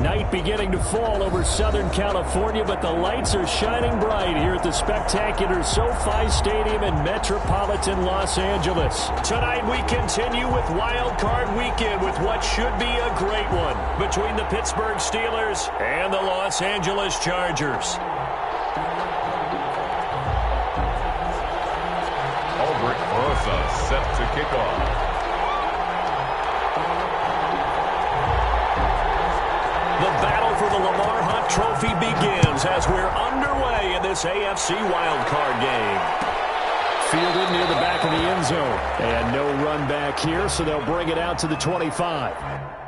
Night beginning to fall over Southern California, but the lights are shining bright here at the spectacular SoFi Stadium in metropolitan Los Angeles. Tonight we continue with Wild Card Weekend with what should be a great one between the Pittsburgh Steelers and the Los Angeles Chargers. Set to kick off. The battle for the Lamar Hunt Trophy begins as we're underway in this AFC wildcard game. Fielded near the back of the end zone. And no run back here, so they'll bring it out to the 25.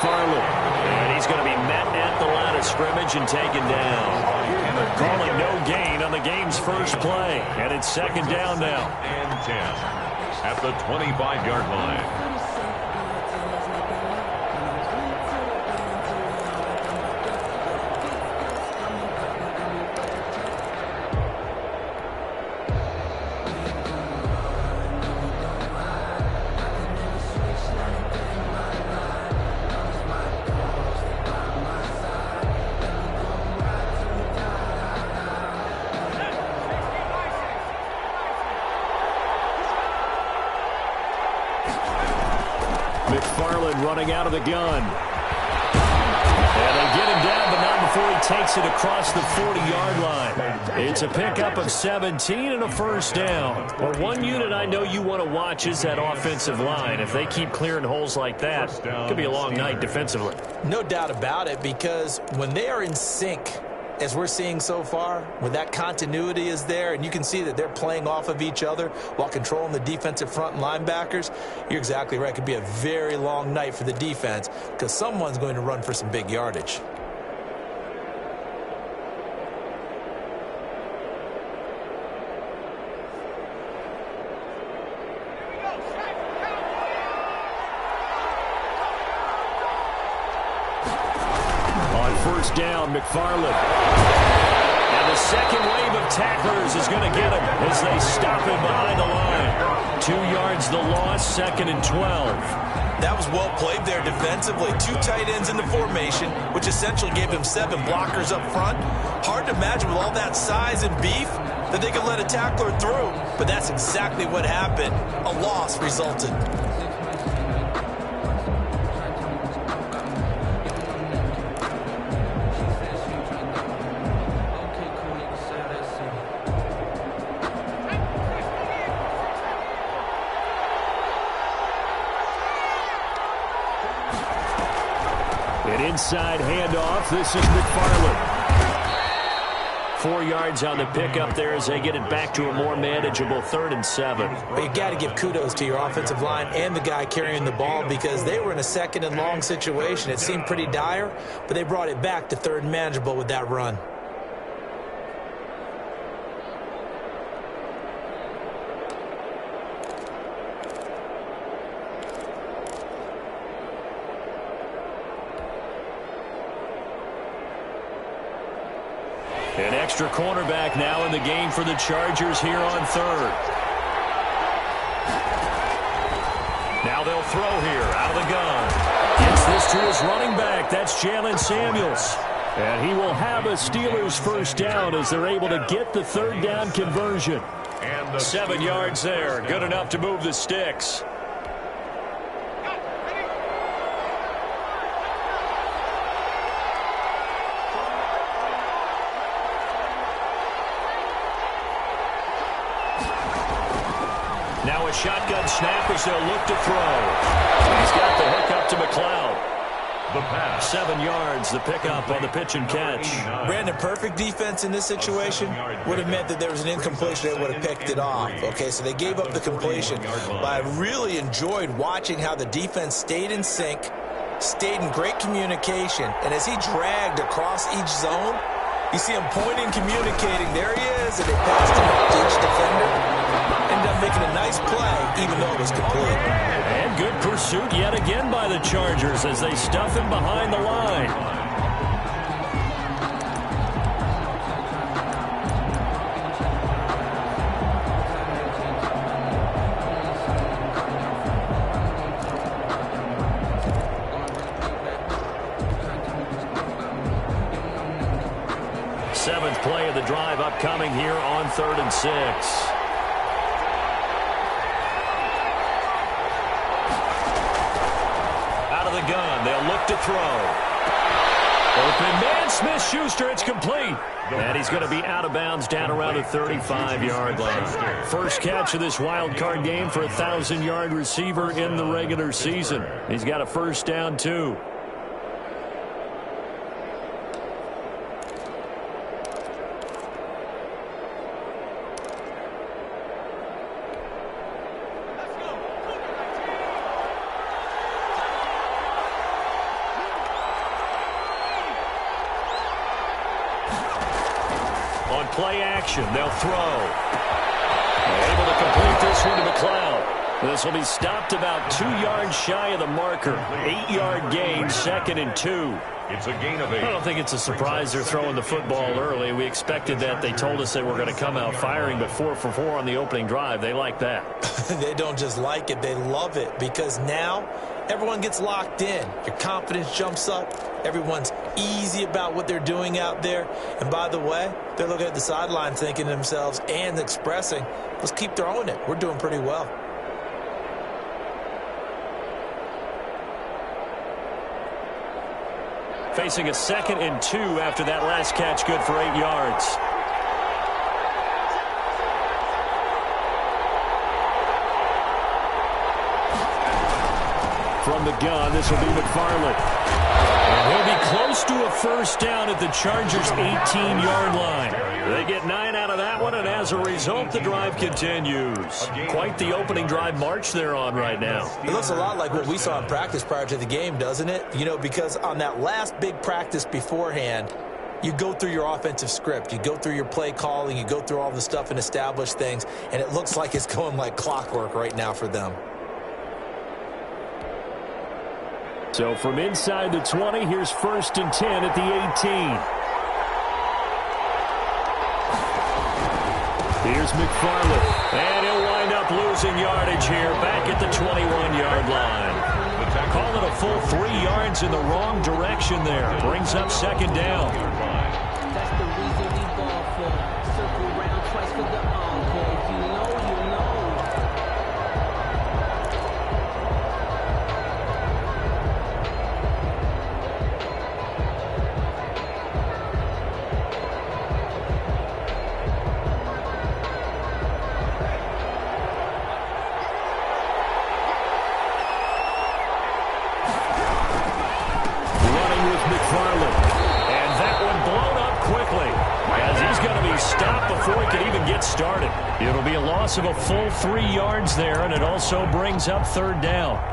And he's going to be met at the line of scrimmage and taken down. Calling no gain on the game's first play. And it's second down now. And 10 at the 25-yard line. Running out of the gun. And they get him down, but not before he takes it across the 40-yard line. It's a pickup of 17 and a first down. Well, one unit I know you want to watch is that offensive line. If they keep clearing holes like that, it could be a long night defensively. No doubt about it, because when they are in sync, as we're seeing so far, when that continuity is there and you can see that they're playing off of each other while controlling the defensive front and linebackers, you're exactly right. It could be a very long night for the defense because someone's going to run for some big yardage. First down, McFarland. And the second wave of tacklers is going to get him as they stop him behind the line. 2 yards the loss, second and 12. That was well played there defensively. 2 tight ends in the formation, which essentially gave him 7 blockers up front. Hard to imagine with all that size and beef that they could let a tackler through. But that's exactly what happened. A loss resulted. Inside handoff. This is McFarland. 4 yards on the pickup there as they get it back to a more manageable 3rd and 7. But you got to give kudos to your offensive line and the guy carrying the ball because they were in a 2nd and long situation. It seemed pretty dire, but they brought it back to 3rd and manageable with that run. An extra cornerback now in the game for the Chargers here on 3rd. Now they'll throw here out of the gun. Gets this to his running back. That's Jalen Samuels. And he will have a Steelers first down as they're able to get the 3rd down conversion. And 7 yards there. Good enough to move the sticks. Now a shotgun snap as they'll look to throw. He's got the hook up to McLeod. The pass. 7 yards, the pickup on the pitch and catch. Brandon, perfect defense in this situation would have meant that there was an incompletion. They would have picked it off. Okay, so they gave up the completion. But I really enjoyed watching how the defense stayed in sync, stayed in great communication. And as he dragged across each zone, you see him pointing, communicating. There he is, and they passed him up to each defender. Ended up making a nice play, even though it was complete. And good pursuit yet again by the Chargers as they stuff him behind the line. Seventh play of the drive upcoming here on 3rd and 6. The gun. They'll look to throw. Open man, Smith-Schuster. It's complete. And he's going to be out of bounds down around the 35-yard line. First catch of this wild card game for a 1,000-yard receiver in the regular season. He's got a first down, too. On play action, they'll throw. Able to complete this one to McLeod. This will be stopped about 2 yards shy of the marker. 8-yard gain, 2nd and 2. It's a gain of 8. I don't think it's a surprise they're throwing the football early. We expected that. They told us they were going to come out firing, but 4 for 4 on the opening drive. They like that. They don't just like it, they love it, because now everyone gets locked in. Your confidence jumps up. Everyone's easy about what they're doing out there. And by the way, they're looking at the sideline thinking to themselves and expressing, let's keep throwing it. We're doing pretty well. Facing a 2nd and 2 after that last catch, good for 8 yards. From the gun, this will be McFarland. And he'll be close to a first down at the Chargers' 18-yard line. They get 9 out of that one, and as a result, the drive continues. Quite the opening drive march they're on right now. It looks a lot like what we saw in practice prior to the game, doesn't it? You know, because on that last big practice beforehand, you go through your offensive script. You go through your play calling. You go through all the stuff and establish things, and it looks like it's going like clockwork right now for them. So from inside the 20, here's 1st and 10 at the 18. Here's McFarland, and he'll wind up losing yardage here back at the 21-yard line. Call it a full 3 yards in the wrong direction there. Brings up 2nd down. That's the reason we ball for. Circle round twice for the encore. If you know, you know. Before he can even get started. It'll be a loss of a full 3 yards there, and it also brings up 3rd down.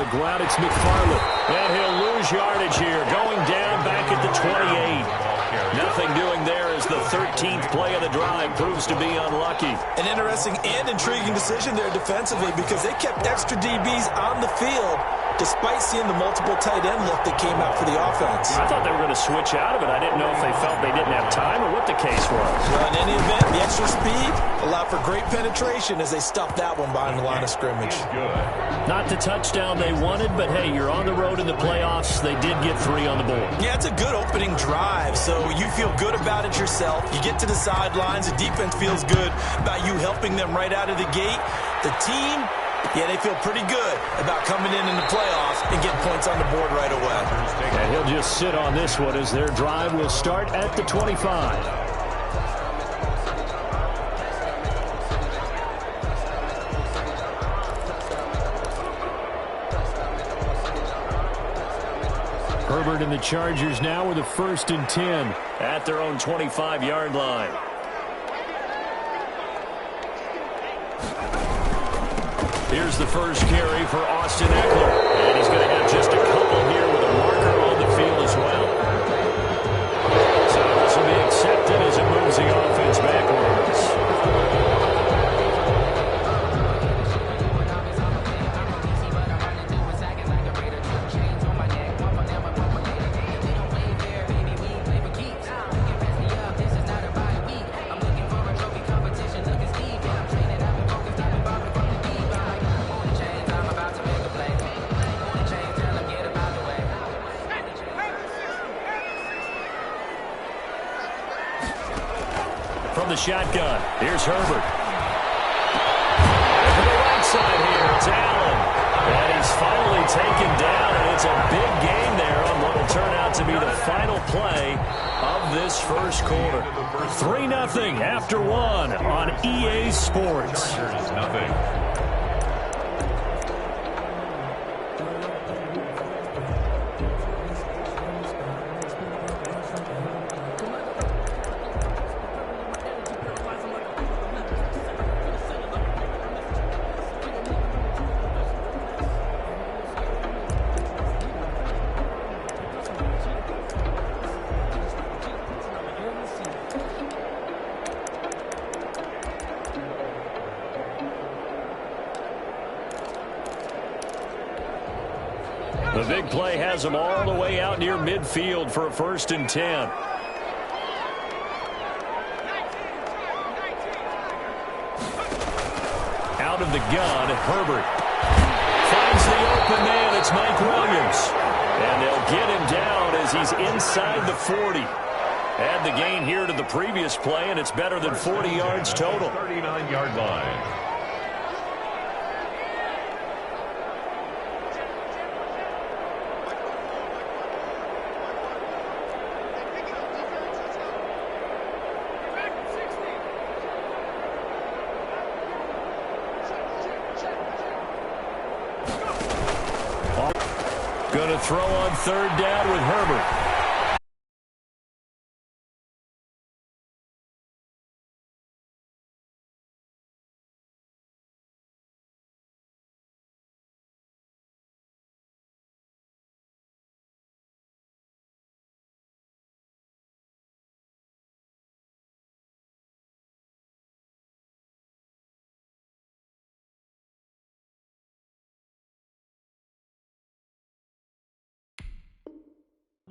Ground, it's McFarland, and he'll lose yardage here, going down back at the 28. Nothing doing there as the 13th play of the drive proves to be unlucky. An interesting and intriguing decision there defensively because they kept extra DBs on the field despite seeing the multiple tight end look that came out for the offense. I thought they were going to switch out of it. I didn't know if they felt they didn't have time or what the case was. Well, in any event, the extra speed allowed for great penetration as they stuffed that one behind the line of scrimmage. Not the touchdown they wanted, but hey, you're on the road in the playoffs. They did get 3 on the board. Yeah, it's a good opening drive, so you feel good about it yourself. You get to the sidelines, the defense feels good about you helping them right out of the gate. The team, yeah, they feel pretty good about coming in the playoffs and getting points on the board right away. And he'll just sit on this one as their drive will start at the 25. Herbert and the Chargers now with a 1st and 10 at their own 25-yard line. Here's the first carry for Austin Eckler. And he's going to have just a couple here with a marker on the field as well. So this will be accepted as it moves the offense backwards. From the shotgun, here's Herbert. And to the right side here, it's Allen. And he's finally taken down, and it's a big gain there on what will turn out to be the final play of this first quarter. 3-0 after 1 on EA Sports. Nothing. The big play has them all the way out near midfield for a 1st and 10. Out of the gun, Herbert finds the open man. It's Mike Williams. And they'll get him down as he's inside the 40. Add the gain here to the previous play, and it's better than 40 yards total. 39-yard line. Going to throw on 3rd down with Herbert.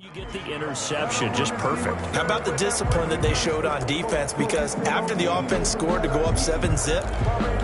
You get the interception, just perfect. How about the discipline that they showed on defense? Because after the offense scored to go up 7-zip,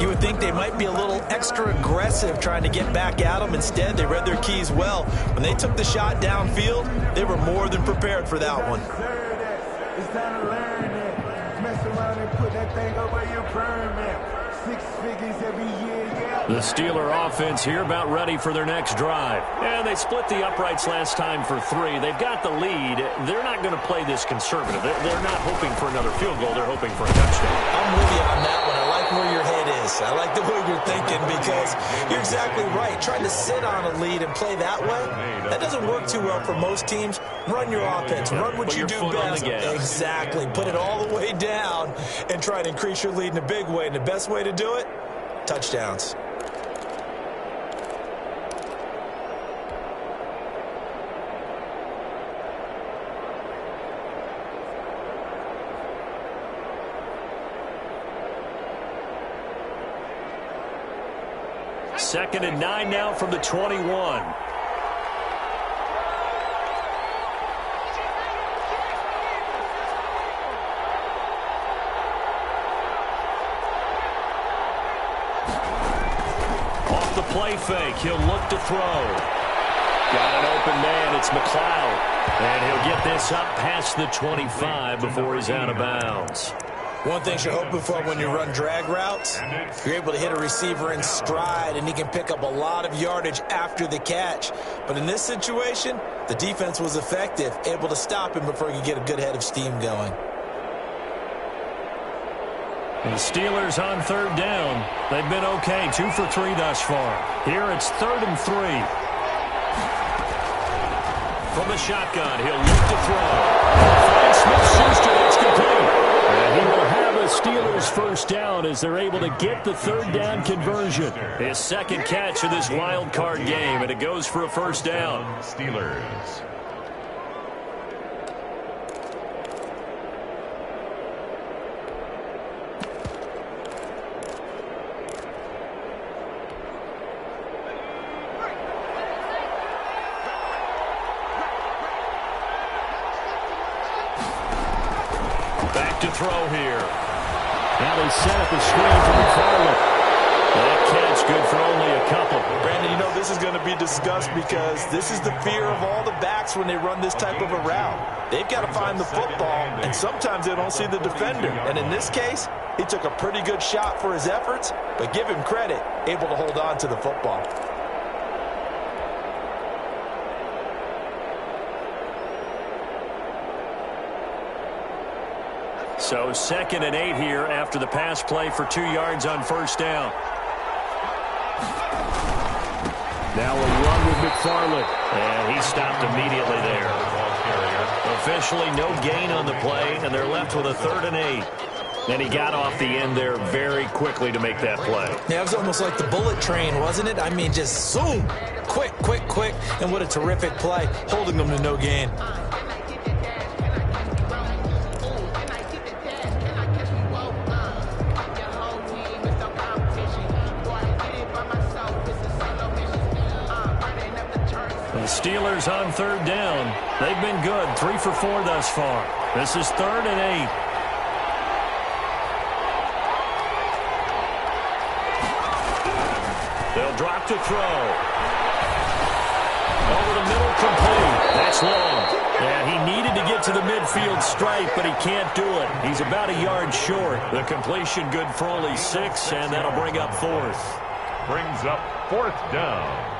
you would think they might be a little extra aggressive trying to get back at them. Instead, they read their keys well. When they took the shot downfield, they were more than prepared for that one. It's time to learn that. Mess around and put that thing over your permit. 6 figures every year, yeah. The Steeler offense here about ready for their next drive. And they split the uprights last time for 3. They've got the lead. They're not going to play this conservative. They're not hoping for another field goal. They're hoping for a touchdown. I'm with you on that one. I like where your head is. I like the way you're thinking because you're exactly right. Trying to sit on a lead and play that way, that doesn't work too well for most teams. Run your offense. Run what you do best. Exactly. Put it all the way down and try to increase your lead in a big way. And the best way to do it, touchdowns. 2nd and 9 now from the 21. Off the play fake, he'll look to throw. Got an open man, it's McLeod. And he'll get this up past the 25 before he's out of bounds. One thing you're hoping for when you run drag routes, you're able to hit a receiver in stride, and he can pick up a lot of yardage after the catch. But in this situation, the defense was effective, able to stop him before he could get a good head of steam going. And the Steelers on 3rd down. They've been okay, 2 for 3 thus far. Here it's 3rd and 3. From the shotgun, he'll look to throw. Smith-Schuster, that's complete. And he will have a Steelers first down as they're able to get the 3rd down conversion. His 2nd catch of this wild card game, and it goes for a first down. Steelers. Back to throw here. Now they set up a screen for McFarland. That catch good for only a couple. Brandon, you know this is going to be discussed because this is the fear of all the backs when they run this type of a route. They've got to find the football, and sometimes they don't see the defender. And in this case, he took a pretty good shot for his efforts, but give him credit, able to hold on to the football. So 2nd and 8 here after the pass play for 2 yards on first down. Now a run with McFarland. And he stopped immediately there. Officially no gain on the play, and they're left with a 3rd and 8. And he got off the end there very quickly to make that play. Yeah, it was almost like the bullet train, wasn't it? I mean, just zoom. Quick, quick, quick. And what a terrific play, holding them to no gain. The Steelers on 3rd down. They've been good, 3 for 4 thus far. This is 3rd and 8. They'll drop to throw. Over the middle, complete. That's long. And he needed to get to the midfield stripe, but he can't do it. He's about a yard short. The completion good for only 6, and that'll bring up 4th. Brings up 4th down.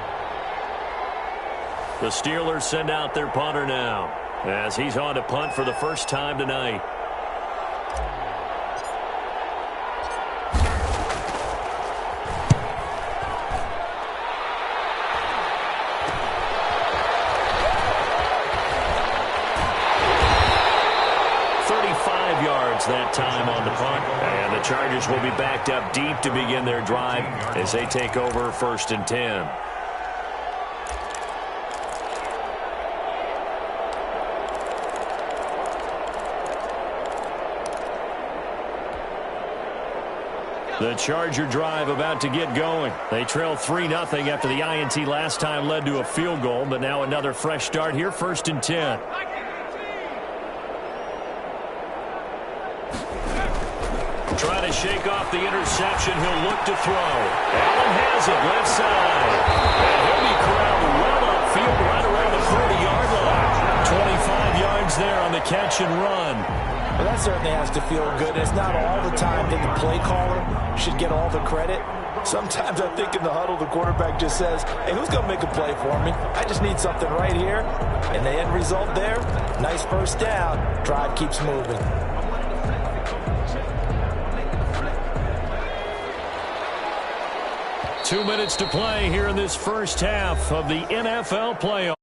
The Steelers send out their punter now as he's on to punt for the first time tonight. That time on the punt, and the Chargers will be backed up deep to begin their drive as they take over 1st and 10. The Charger drive about to get going. They trail 3-0 after the INT last time led to a field goal, but now another fresh start here, 1st and 10. Trying to shake off the interception. He'll look to throw. Allen has it, left side. And he'll be corralled well upfield right around the 30-yard line. 25 yards there on the catch and run. Well, that certainly has to feel good. It's not all the time that the play caller should get all the credit. Sometimes I think in the huddle, the quarterback just says, hey, who's going to make a play for me? I just need something right here. And the end result there, nice first down. Drive keeps moving. Two minutes to play here in this first half of the NFL playoffs.